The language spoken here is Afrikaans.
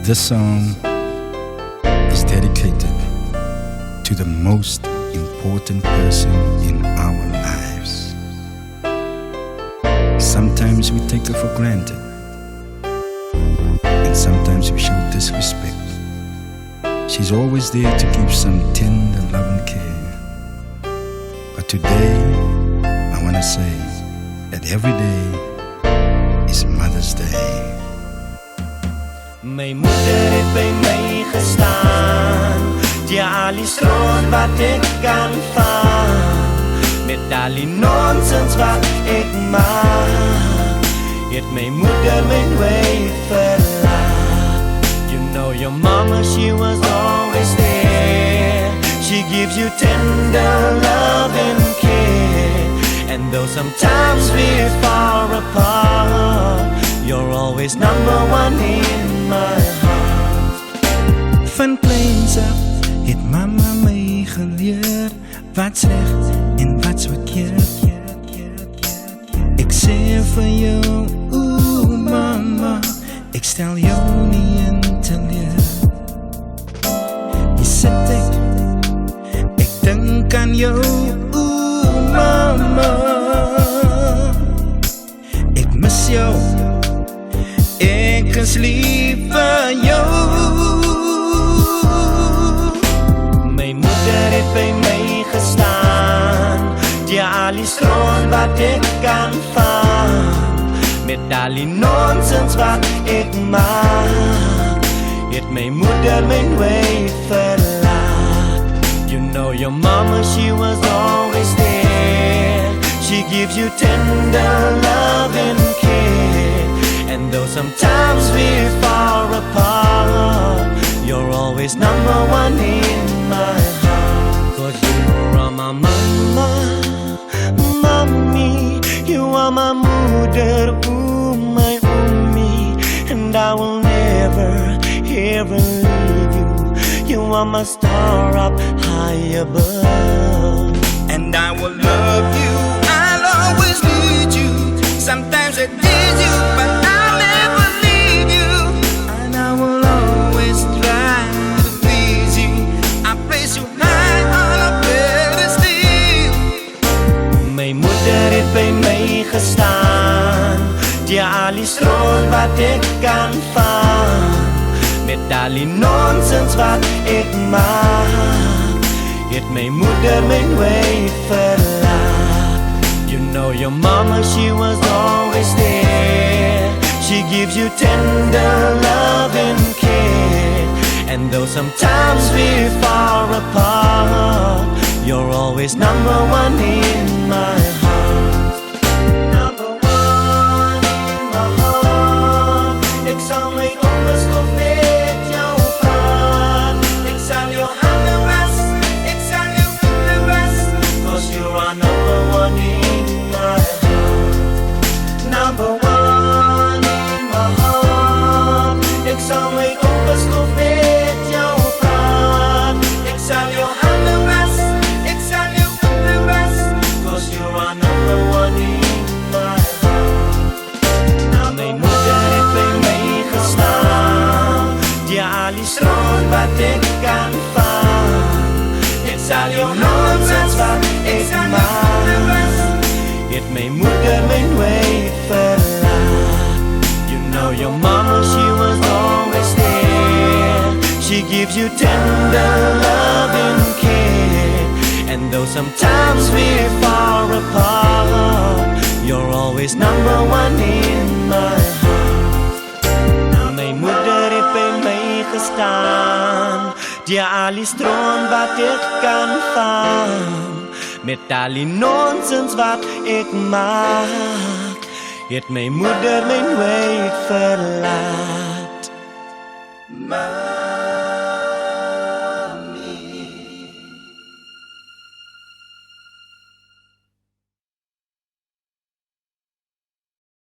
This song is dedicated to the most important person in our lives. Sometimes we take her for granted, and sometimes we show disrespect. She's always there to give some tender love and care. But today, I want to say that every day is Mother's Day. My moeder het by my gestaan, die al die stroot wat ek kan vang, met al die nonsens wat ek maak, het my moeder my nooit verlaat. You know your mama, she was always there. She gives you tender love and care, and though sometimes we're far apart, you're always number one in my heart. Van kleins af het mama my geleer wat's reg en wat's verkeerd. Ek sê vir jou, oeh mama, ek stel jou nie in te leer. Jy sit ek dink aan jou, oeh mama, ek mis jou, ek is lief vir jou. My moeder het by my gestaan, die al die stroot wat ek kan vang, met al die nonsens wat ek maak, het my moeder my nooit verlaat. You know your mama, she was always there. She gives you tender love and care, and though sometimes we're far apart, you're always number one in my heart. 'Cause you are my mama, mommy, you are my moeder, ooh my ummi, and I will never ever leave you. You are my star up high above, And I will love you, I'll always need you. Sometimes I tease you, but I'll never leave you. And I will always try to please you. I place you high on a pedestal. my moeder het by my gestaan, die al die stroot wat ek kan vang, met al die nonsens wat ek maak, het my moeder my nooit verlaat. You know your mama, she was always there. She gives you tender love and care, and though sometimes we're far apart, you're always number one in my heart. Number one in my heart. Ek sal my onderskop met jou praat. Ek sal jou hande was, ek sal jou voete was, 'cause you are number one in my heart. Number one in my heart. Ek sal my onderskop met jou praat. Ek sal jou hande was, ek sal jou voete was, 'cause you are number one in my heart. My moeder het by my gestaan, die al die stroot wat ek kan vang, ek sal jou nonsens wat ek maak, het my moeder my nooit verlaat. You know your mama, she was always there. She gives you tender love and care, and though sometimes we're far apart, you're always number one in my heart. My moeder het by my gestaan, die al die stroom wat ek kan vang, met al die nonsens wat ek maak, het my moeder my nooit verlaat.